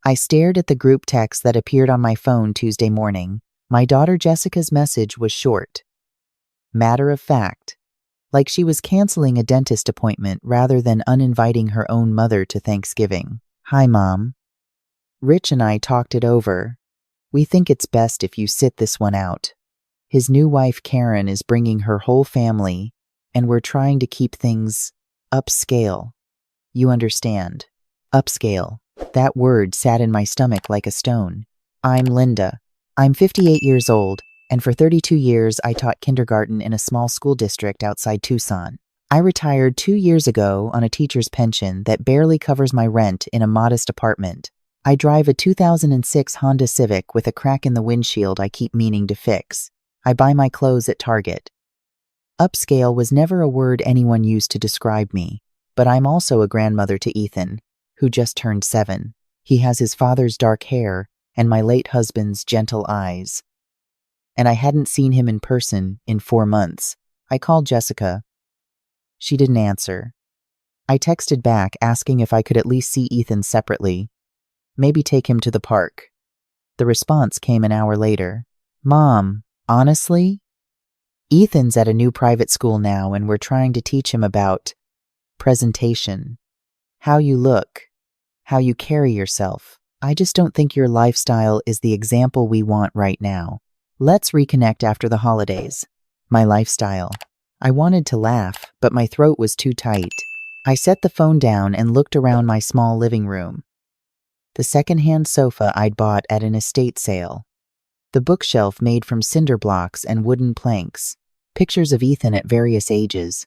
I stared at the group text that appeared on my phone Tuesday morning. My daughter Jessica's message was short. Matter of fact. Like she was canceling a dentist appointment rather than uninviting her own mother to Thanksgiving. Hi, Mom. Rich and I talked it over. We think it's best if you sit this one out. His new wife Karen is bringing her whole family, and we're trying to keep things upscale. You understand. Upscale. That word sat in my stomach like a stone. I'm Linda. I'm 58 years old, and for 32 years I taught kindergarten in a small school district outside Tucson. I retired 2 years ago on a teacher's pension that barely covers my rent in a modest apartment. I drive a 2006 Honda Civic with a crack in the windshield I keep meaning to fix. I buy my clothes at Target. Upscale was never a word anyone used to describe me, but I'm also a grandmother to Ethan, who just turned 7. He has his father's dark hair and my late husband's gentle eyes. And I hadn't seen him in person in 4 months. I called Jessica. She didn't answer. I texted back asking if I could at least see Ethan separately. Maybe take him to the park. The response came an hour later. Mom, honestly? Ethan's at a new private school now and we're trying to teach him about presentation. How you look. How you carry yourself. I just don't think your lifestyle is the example we want right now. Let's reconnect after the holidays. My lifestyle. I wanted to laugh, but my throat was too tight. I set the phone down and looked around my small living room. The second-hand sofa I'd bought at an estate sale. The bookshelf made from cinder blocks and wooden planks. Pictures of Ethan at various ages.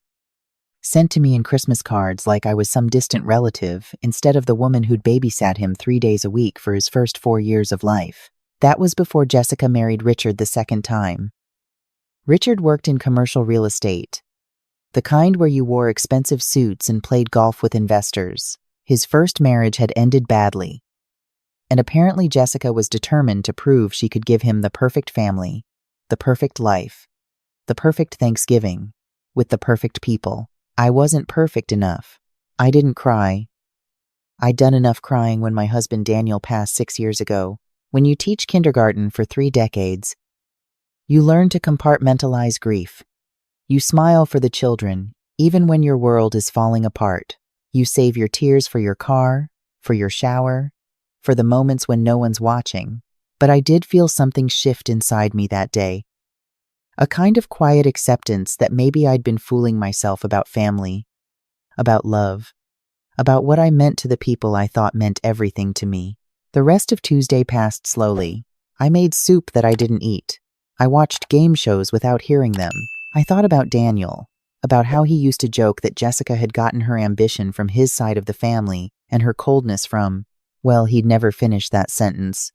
Sent to me in Christmas cards like I was some distant relative instead of the woman who'd babysat him 3 days a week for his first 4 years of life. That was before Jessica married Richard the second time. Richard worked in commercial real estate. The kind where you wore expensive suits and played golf with investors. His first marriage had ended badly. And apparently Jessica was determined to prove she could give him the perfect family, the perfect life, the perfect Thanksgiving, with the perfect people. I wasn't perfect enough. I didn't cry. I'd done enough crying when my husband Daniel passed 6 years ago. When you teach kindergarten for 3 decades, you learn to compartmentalize grief. You smile for the children, even when your world is falling apart. You save your tears for your car, for your shower, for the moments when no one's watching. But I did feel something shift inside me that day. A kind of quiet acceptance that maybe I'd been fooling myself about family, about love, about what I meant to the people I thought meant everything to me. The rest of Tuesday passed slowly. I made soup that I didn't eat. I watched game shows without hearing them. I thought about Daniel, about how he used to joke that Jessica had gotten her ambition from his side of the family and her coldness from, well, he'd never finished that sentence.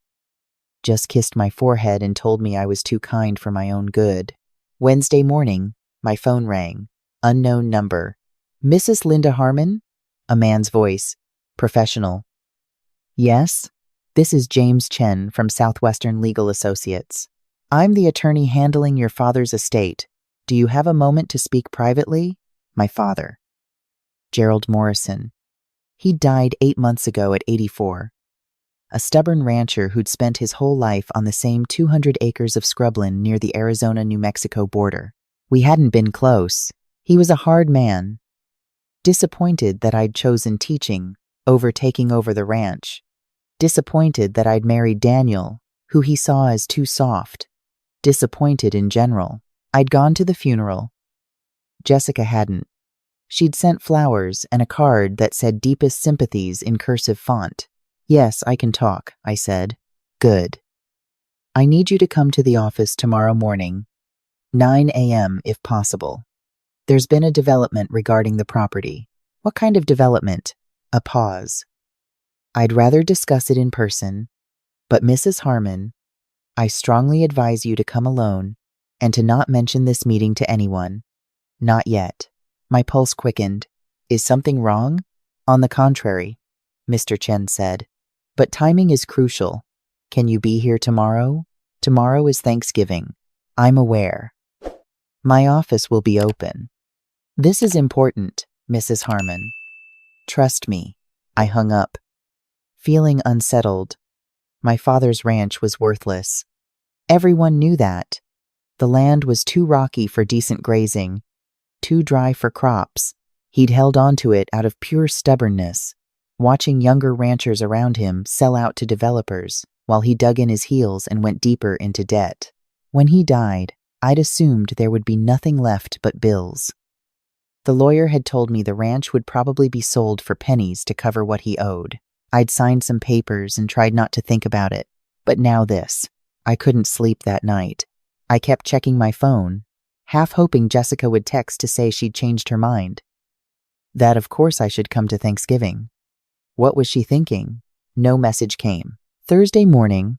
Just kissed my forehead and told me I was too kind for my own good. Wednesday morning, my phone rang. Unknown number. Mrs. Linda Harmon? A man's voice. Professional. Yes? This is James Chen from Southwestern Legal Associates. I'm the attorney handling your father's estate. Do you have a moment to speak privately? My father. Gerald Morrison. He died 8 months ago at 84. A stubborn rancher who'd spent his whole life on the same 200 acres of scrubland near the Arizona-New Mexico border. We hadn't been close. He was a hard man. Disappointed that I'd chosen teaching over taking over the ranch. Disappointed that I'd married Daniel, who he saw as too soft. Disappointed in general. I'd gone to the funeral. Jessica hadn't. She'd sent flowers and a card that said deepest sympathies in cursive font. Yes, I can talk, I said. Good. I need you to come to the office tomorrow morning, 9 a.m. if possible. There's been a development regarding the property. What kind of development? A pause. I'd rather discuss it in person, but Mrs. Harmon, I strongly advise you to come alone and to not mention this meeting to anyone. Not yet. My pulse quickened. Is something wrong? On the contrary, Mr. Chen said. But timing is crucial. Can you be here tomorrow? Tomorrow is Thanksgiving. I'm aware. My office will be open. This is important, Mrs. Harmon. Trust me. I hung up. feeling unsettled. My father's ranch was worthless. Everyone knew that. The land was too rocky for decent grazing, too dry for crops. He'd held on to it out of pure stubbornness, watching younger ranchers around him sell out to developers while he dug in his heels and went deeper into debt. When he died, I'd assumed there would be nothing left but bills. The lawyer had told me the ranch would probably be sold for pennies to cover what he owed. I'd signed some papers and tried not to think about it. But now this. I couldn't sleep that night. I kept checking my phone, half hoping Jessica would text to say she'd changed her mind. That of course I should come to Thanksgiving. What was she thinking? No message came. Thursday morning,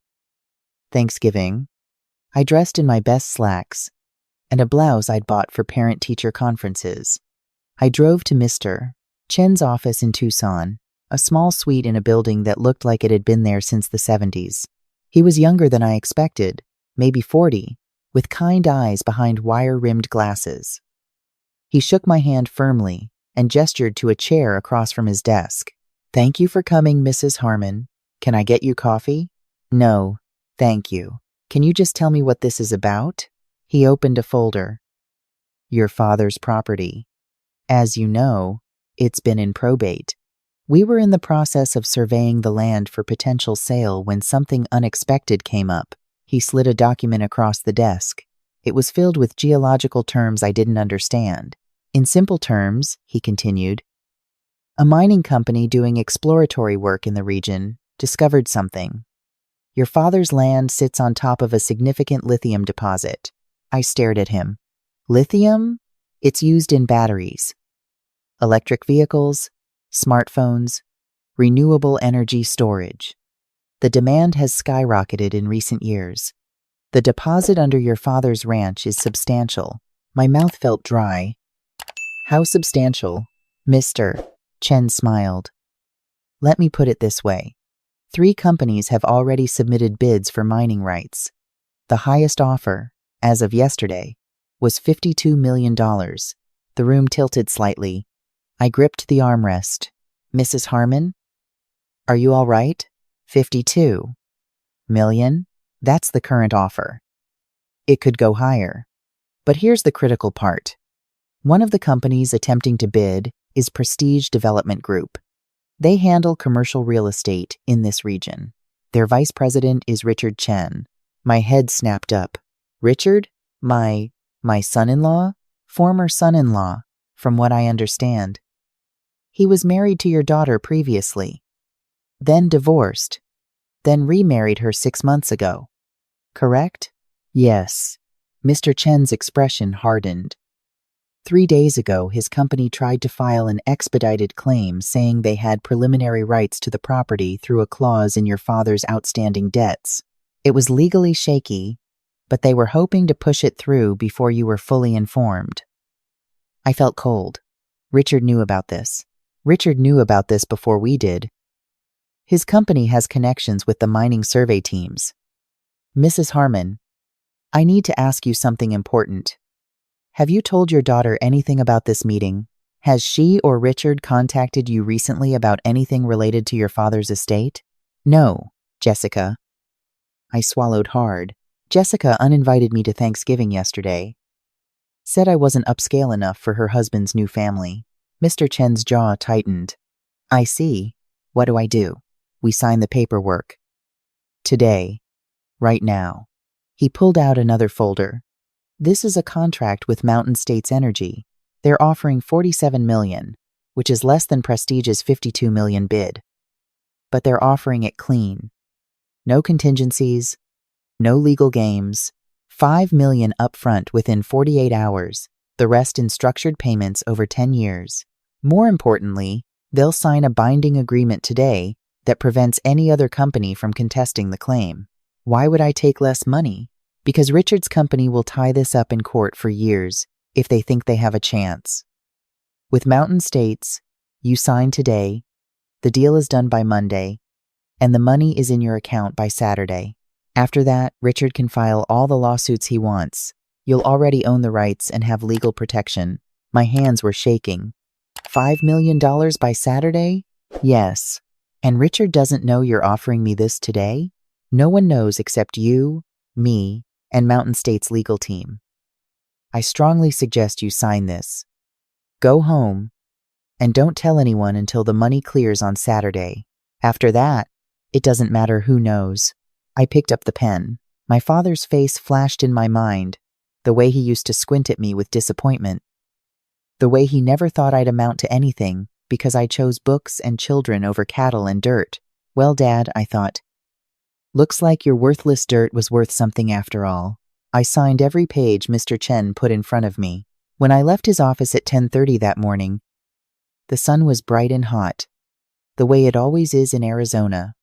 Thanksgiving, I dressed in my best slacks and a blouse I'd bought for parent-teacher conferences. I drove to Mr. Chen's office in Tucson, a small suite in a building that looked like it had been there since the 70s. He was younger than I expected, maybe 40, with kind eyes behind wire-rimmed glasses. He shook my hand firmly and gestured to a chair across from his desk. "Thank you for coming, Mrs. Harmon. Can I get you coffee?" "No, thank you. Can you just tell me what this is about?" He opened a folder. "Your father's property. As you know, it's been in probate. We were in the process of surveying the land for potential sale when something unexpected came up." He slid a document across the desk. It was filled with geological terms I didn't understand. "In simple terms," he continued, "a mining company doing exploratory work in the region discovered something. Your father's land sits on top of a significant lithium deposit." I stared at him. "Lithium? It's used in batteries, electric vehicles, smartphones, renewable energy storage. The demand has skyrocketed in recent years. The deposit under your father's ranch is substantial." My mouth felt dry. "How substantial?" Mr. Chen smiled. "Let me put it this way. 3 companies have already submitted bids for mining rights. The highest offer, as of yesterday, was $52 million. The room tilted slightly. I gripped the armrest. "Mrs. Harmon? Are you all right? 52 million? That's the current offer. It could go higher. But here's the critical part. One of the companies attempting to bid is Prestige Development Group. They handle commercial real estate in this region. Their vice president is Richard Chen." My head snapped up. "Richard? My son-in-law? Former son-in-law, from what I understand. He was married to your daughter previously, then divorced, then remarried her 6 months ago. Correct?" "Yes." Mr. Chen's expression hardened. 3 days ago, his company tried to file an expedited claim saying they had preliminary rights to the property through a clause in your father's outstanding debts. It was legally shaky, but they were hoping to push it through before you were fully informed. I felt cold. Richard knew about this. Richard knew about this before we did. His company has connections with the mining survey teams. "Mrs. Harmon, I need to ask you something important. Have you told your daughter anything about this meeting? Has she or Richard contacted you recently about anything related to your father's estate?" "No, Jessica." I swallowed hard. "Jessica uninvited me to Thanksgiving yesterday. Said I wasn't upscale enough for her husband's new family." Mr. Chen's jaw tightened. "I see. What do I do?" "We sign the paperwork. Today. Right now." He pulled out another folder. "This is a contract with Mountain States Energy. They're offering $47 million, which is less than Prestige's $52 million bid. But they're offering it clean. No contingencies, no legal games, $5 million upfront within 48 hours, the rest in structured payments over 10 years. More importantly, they'll sign a binding agreement today that prevents any other company from contesting the claim. Why would I take less money? Because Richard's company will tie this up in court for years if they think they have a chance. With Mountain States, you sign today, the deal is done by Monday, and the money is in your account by Saturday. After that, Richard can file all the lawsuits he wants. You'll already own the rights and have legal protection." My hands were shaking. $5 million by Saturday? Yes. And Richard doesn't know you're offering me this today? No one knows except you, me, and Mountain State's legal team. I strongly suggest you sign this. Go home, and don't tell anyone until the money clears on Saturday. After that, it doesn't matter who knows. I picked up the pen. My father's face flashed in my mind, the way he used to squint at me with disappointment. The way he never thought I'd amount to anything because I chose books and children over cattle and dirt. Well, Dad, I thought, looks like your worthless dirt was worth something after all. I signed every page Mr. Chen put in front of me. When I left his office at 10:30 that morning, the sun was bright and hot, the way it always is in Arizona.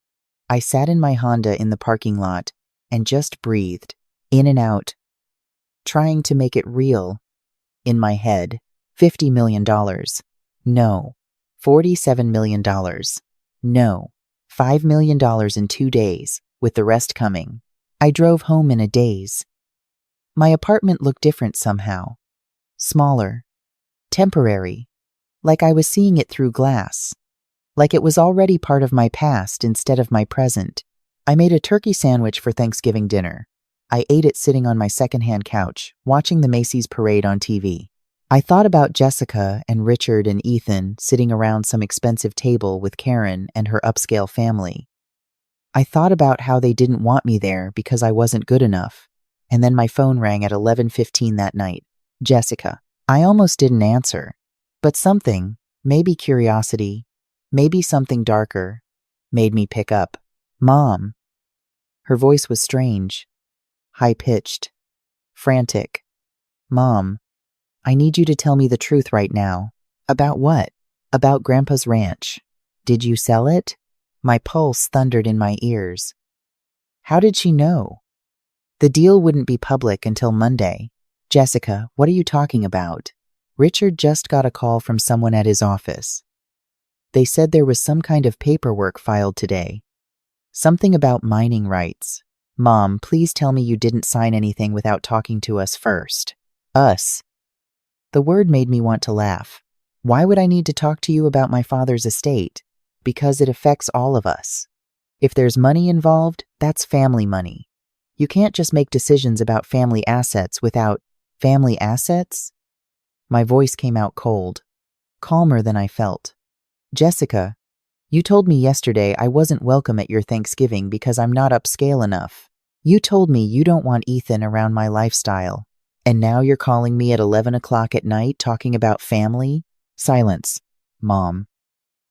I sat in my Honda in the parking lot and just breathed, in and out, trying to make it real. In my head, $50 million. No. $47 million. No. $5 million in 2 days, with the rest coming. I drove home in a daze. My apartment looked different somehow. Smaller. Temporary. Like I was seeing it through glass. Like it was already part of my past instead of my present. I made a turkey sandwich for Thanksgiving dinner. I ate it sitting on my secondhand couch, watching the Macy's parade on TV. I thought about Jessica and Richard and Ethan sitting around some expensive table with Karen and her upscale family. I thought about how they didn't want me there because I wasn't good enough. And then my phone rang at 11:15 that night. Jessica. I almost didn't answer. But something, maybe curiosity, maybe something darker, made me pick up. Mom. Her voice was strange, high-pitched, frantic. Mom, I need you to tell me the truth right now. About what? About Grandpa's ranch. Did you sell it? My pulse thundered in my ears. How did she know? The deal wouldn't be public until Monday. Jessica, what are you talking about? Richard just got a call from someone at his office. They said there was some kind of paperwork filed today. Something about mining rights. Mom, please tell me you didn't sign anything without talking to us first. Us. The word made me want to laugh. Why would I need to talk to you about my father's estate? Because it affects all of us. If there's money involved, that's family money. You can't just make decisions about family assets without family assets? My voice came out cold, calmer than I felt. Jessica, you told me yesterday I wasn't welcome at your Thanksgiving because I'm not upscale enough. You told me you don't want Ethan around my lifestyle. And now you're calling me at 11 o'clock at night talking about family? Silence, Mom.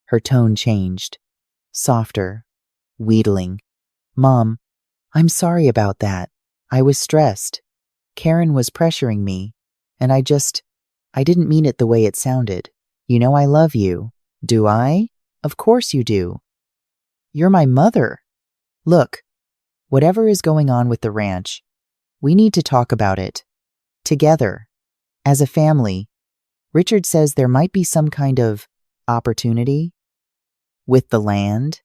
Her tone changed. Softer. Wheedling. Mom, I'm sorry about that. I was stressed. Karen was pressuring me, and I didn't mean it the way it sounded. You know I love you. Do I? Of course you do. You're my mother. Look, whatever is going on with the ranch, we need to talk about it. Together. As a family. Richard says there might be some kind of opportunity with the land,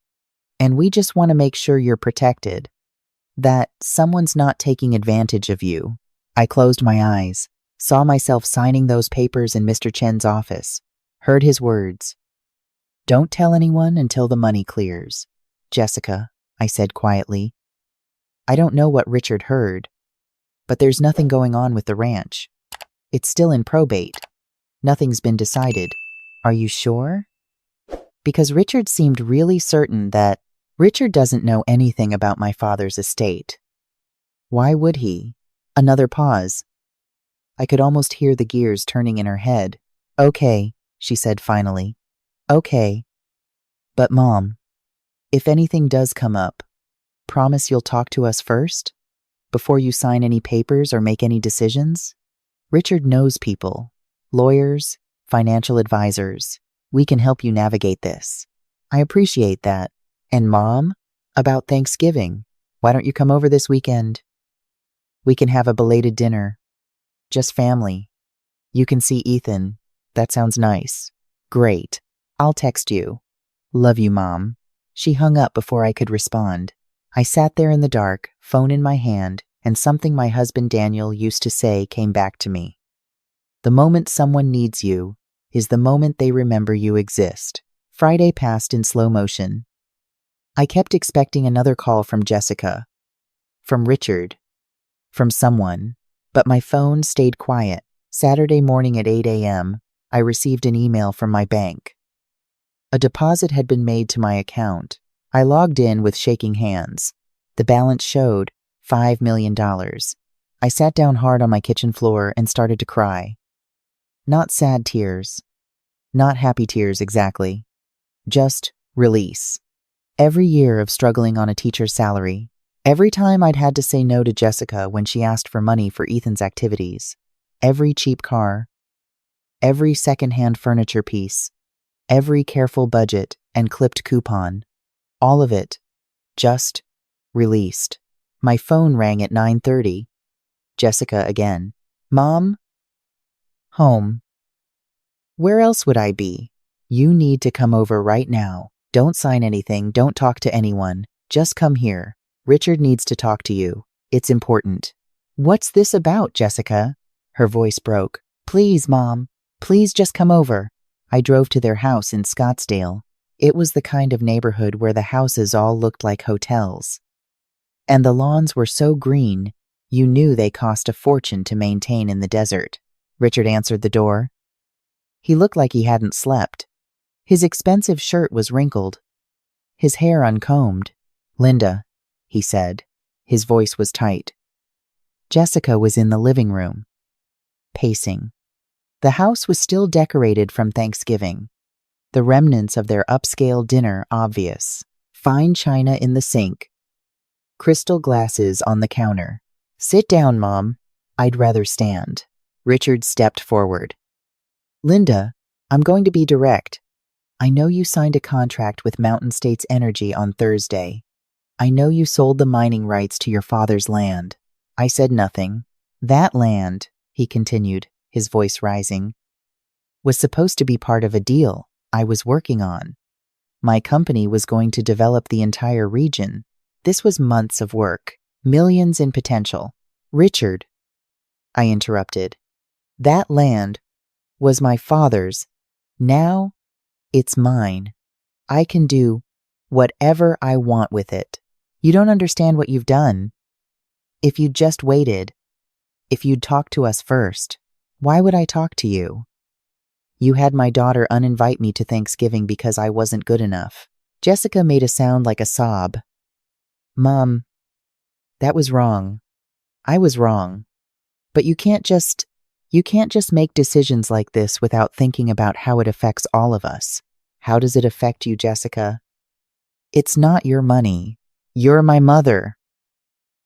and we just want to make sure you're protected. That someone's not taking advantage of you. I closed my eyes, saw myself signing those papers in Mr. Chen's office, heard his words. Don't tell anyone until the money clears. Jessica, I said quietly. I don't know what Richard heard, but there's nothing going on with the ranch. It's still in probate. Nothing's been decided. Are you sure? Because Richard seemed really certain that Richard doesn't know anything about my father's estate. Why would he? Another pause. I could almost hear the gears turning in her head. Okay, she said finally. Okay. But Mom, if anything does come up, promise you'll talk to us first? Before you sign any papers or make any decisions? Richard knows people. Lawyers, financial advisors. We can help you navigate this. I appreciate that. And Mom, about Thanksgiving, why don't you come over this weekend? We can have a belated dinner. Just family. You can see Ethan. That sounds nice. Great. I'll text you. Love you, Mom. She hung up before I could respond. I sat there in the dark, phone in my hand, and something my husband Daniel used to say came back to me. The moment someone needs you is the moment they remember you exist. Friday passed in slow motion. I kept expecting another call from Jessica, from Richard, from someone, but my phone stayed quiet. Saturday morning at 8 a.m., I received an email from my bank. A deposit had been made to my account. I logged in with shaking hands. The balance showed $5 million. I sat down hard on my kitchen floor and started to cry. Not sad tears. Not happy tears exactly. Just release. Every year of struggling on a teacher's salary, every time I'd had to say no to Jessica when she asked for money for Ethan's activities, every cheap car, every secondhand furniture piece, every careful budget and clipped coupon, all of it just released. My phone rang at 9:30. Jessica again. Mom? Home. Where else would I be? You need to come over right now. Don't sign anything, don't talk to anyone. Just come here. Richard needs to talk to you. It's important. What's this about, Jessica? Her voice broke. Please, Mom. Please just come over. I drove to their house in Scottsdale. It was the kind of neighborhood where the houses all looked like hotels. And the lawns were so green, you knew they cost a fortune to maintain in the desert. Richard answered the door. He looked like he hadn't slept. His expensive shirt was wrinkled, his hair uncombed. Linda, he said. His voice was tight. Jessica was in the living room, pacing. The house was still decorated from Thanksgiving, the remnants of their upscale dinner obvious. Fine china in the sink, crystal glasses on the counter. Sit down, Mom. I'd rather stand. Richard stepped forward. Linda, I'm going to be direct. I know you signed a contract with Mountain States Energy on Thursday. I know you sold the mining rights to your father's land. I said nothing. That land, he continued, his voice rising, was supposed to be part of a deal I was working on. My company was going to develop the entire region. This was months of work, millions in potential. Richard, I interrupted, that land was my father's. Now it's mine. I can do whatever I want with it. You don't understand what you've done. If you'd just waited, if you'd talked to us first, why would I talk to you? You had my daughter uninvite me to Thanksgiving because I wasn't good enough. Jessica made a sound like a sob. Mom, that was wrong. I was wrong. But you can't just make decisions like this without thinking about how it affects all of us. How does it affect you, Jessica? It's not your money. You're my mother.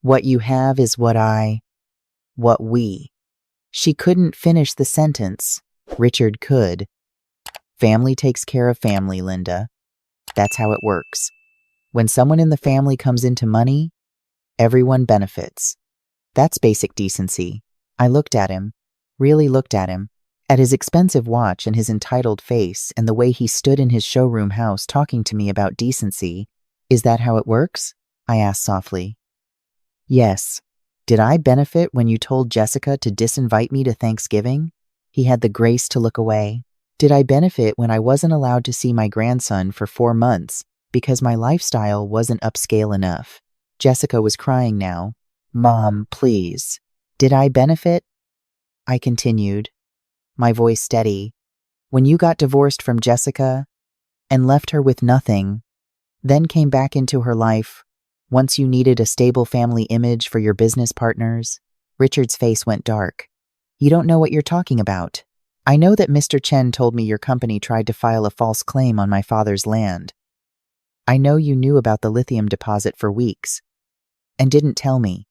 What you have is what we. She couldn't finish the sentence. Richard could. Family takes care of family, Linda. That's how it works. When someone in the family comes into money, everyone benefits. That's basic decency. I looked at him, really looked at him, at his expensive watch and his entitled face and the way he stood in his showroom house talking to me about decency. Is that how it works? I asked softly. Yes. Did I benefit when you told Jessica to disinvite me to Thanksgiving? He had the grace to look away. Did I benefit when I wasn't allowed to see my grandson for 4 months because my lifestyle wasn't upscale enough? Jessica was crying now. Mom, please. Did I benefit? I continued, my voice steady. When you got divorced from Jessica and left her with nothing, then came back into her life, once you needed a stable family image for your business partners, Richard's face went dark. You don't know what you're talking about. I know that Mr. Chen told me your company tried to file a false claim on my father's land. I know you knew about the lithium deposit for weeks and didn't tell me.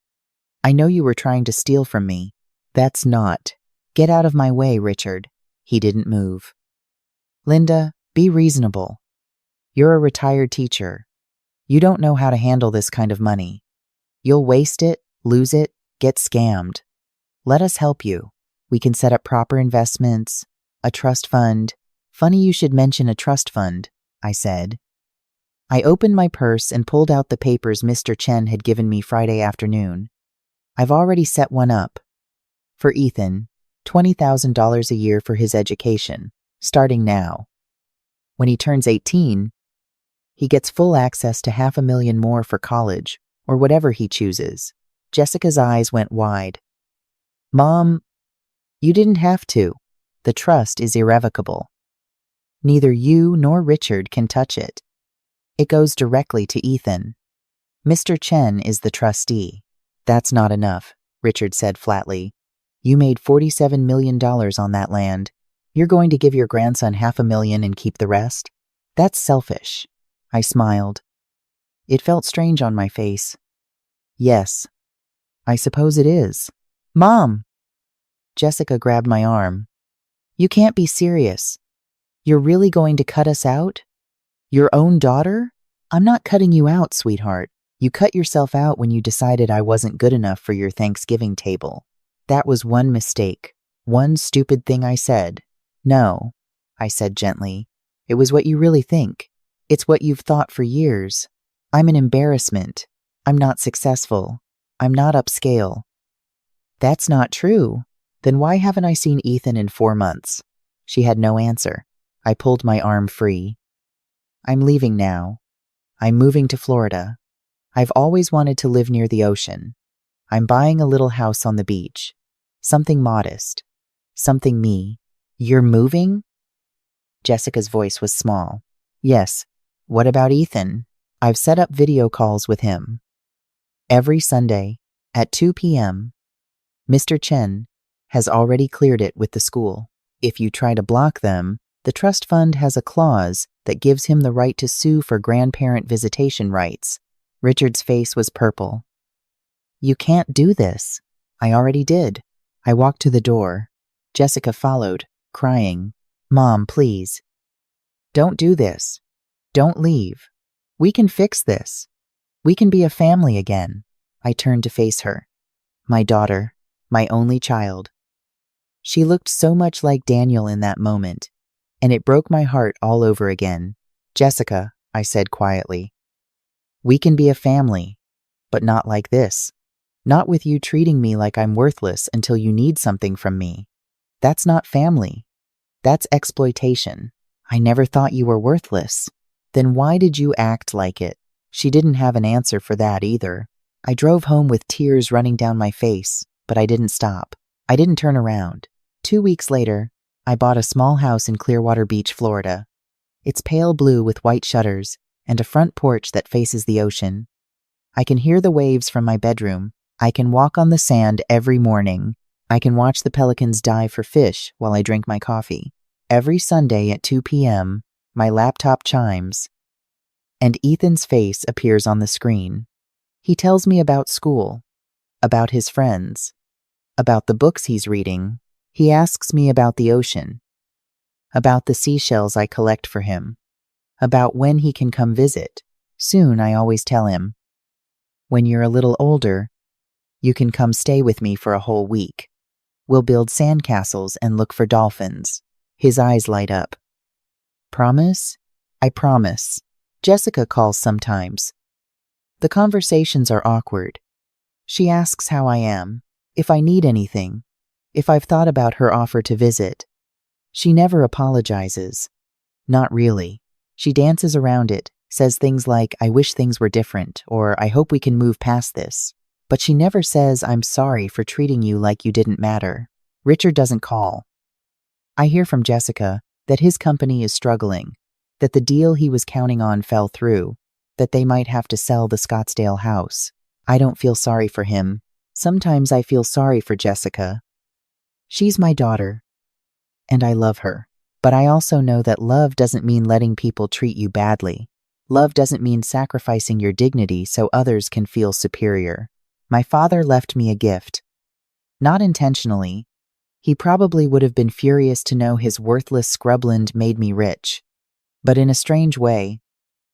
I know you were trying to steal from me. That's not. Get out of my way, Richard. He didn't move. Linda, be reasonable. You're a retired teacher. You don't know how to handle this kind of money. You'll waste it, lose it, get scammed. Let us help you. We can set up proper investments, a trust fund. Funny you should mention a trust fund, I said. I opened my purse and pulled out the papers Mr. Chen had given me Friday afternoon. I've already set one up. For Ethan, $20,000 a year for his education, starting now. When he turns 18, He gets full access to $500,000 more for college, or whatever he chooses. Jessica's eyes went wide. Mom, you didn't have to. The trust is irrevocable. Neither you nor Richard can touch it. It goes directly to Ethan. Mr. Chen is the trustee. That's not enough, Richard said flatly. You made $47 million on that land. You're going to give your grandson $500,000 and keep the rest? That's selfish. I smiled. It felt strange on my face. Yes, I suppose it is. Mom! Jessica grabbed my arm. You can't be serious. You're really going to cut us out? Your own daughter? I'm not cutting you out, sweetheart. You cut yourself out when you decided I wasn't good enough for your Thanksgiving table. That was one mistake. One stupid thing I said. No, I said gently. It was what you really think. It's what you've thought for years. I'm an embarrassment. I'm not successful. I'm not upscale. That's not true. Then why haven't I seen Ethan in 4 months? She had no answer. I pulled my arm free. I'm leaving now. I'm moving to Florida. I've always wanted to live near the ocean. I'm buying a little house on the beach. Something modest. Something me. You're moving? Jessica's voice was small. Yes. What about Ethan? I've set up video calls with him. Every Sunday, at 2 p.m., Mr. Chen has already cleared it with the school. If you try to block them, the trust fund has a clause that gives him the right to sue for grandparent visitation rights. Richard's face was purple. You can't do this. I already did. I walked to the door. Jessica followed, crying. Mom, please. Don't do this. Don't leave. We can fix this. We can be a family again. I turned to face her. My daughter, my only child. She looked so much like Daniel in that moment, and it broke my heart all over again. Jessica, I said quietly. We can be a family, but not like this. Not with you treating me like I'm worthless until you need something from me. That's not family. That's exploitation. I never thought you were worthless. Then why did you act like it? She didn't have an answer for that either. I drove home with tears running down my face, but I didn't stop. I didn't turn around. 2 weeks later, I bought a small house in Clearwater Beach, Florida. It's pale blue with white shutters and a front porch that faces the ocean. I can hear the waves from my bedroom. I can walk on the sand every morning. I can watch the pelicans dive for fish while I drink my coffee. Every Sunday at 2 p.m., my laptop chimes, and Ethan's face appears on the screen. He tells me about school, about his friends, about the books he's reading. He asks me about the ocean, about the seashells I collect for him, about when he can come visit. Soon, I always tell him, when you're a little older, you can come stay with me for a whole week. We'll build sandcastles and look for dolphins. His eyes light up. Promise? I promise. Jessica calls sometimes. The conversations are awkward. She asks how I am, if I need anything, if I've thought about her offer to visit. She never apologizes. Not really. She dances around it, says things like, I wish things were different, or I hope we can move past this. But she never says, I'm sorry for treating you like you didn't matter. Richard doesn't call. I hear from Jessica that his company is struggling, that the deal he was counting on fell through, that they might have to sell the Scottsdale house. I don't feel sorry for him. Sometimes I feel sorry for Jessica. She's my daughter, and I love her. But I also know that love doesn't mean letting people treat you badly. Love doesn't mean sacrificing your dignity so others can feel superior. My father left me a gift. Not intentionally. He probably would have been furious to know his worthless scrubland made me rich. But in a strange way,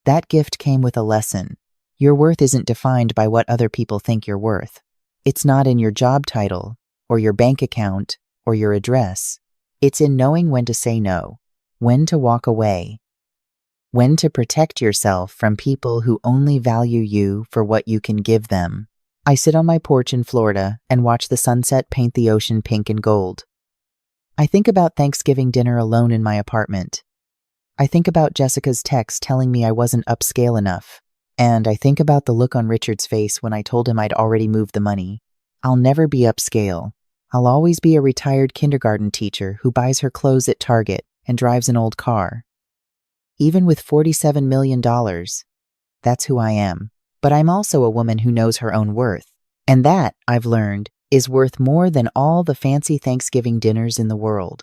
that gift came with a lesson. Your worth isn't defined by what other people think you're worth. It's not in your job title, or your bank account, or your address. It's in knowing when to say no, when to walk away, when to protect yourself from people who only value you for what you can give them. I sit on my porch in Florida and watch the sunset paint the ocean pink and gold. I think about Thanksgiving dinner alone in my apartment. I think about Jessica's text telling me I wasn't upscale enough. And I think about the look on Richard's face when I told him I'd already moved the money. I'll never be upscale. I'll always be a retired kindergarten teacher who buys her clothes at Target and drives an old car. Even with $47 million, that's who I am. But I'm also a woman who knows her own worth. And that, I've learned, is worth more than all the fancy Thanksgiving dinners in the world.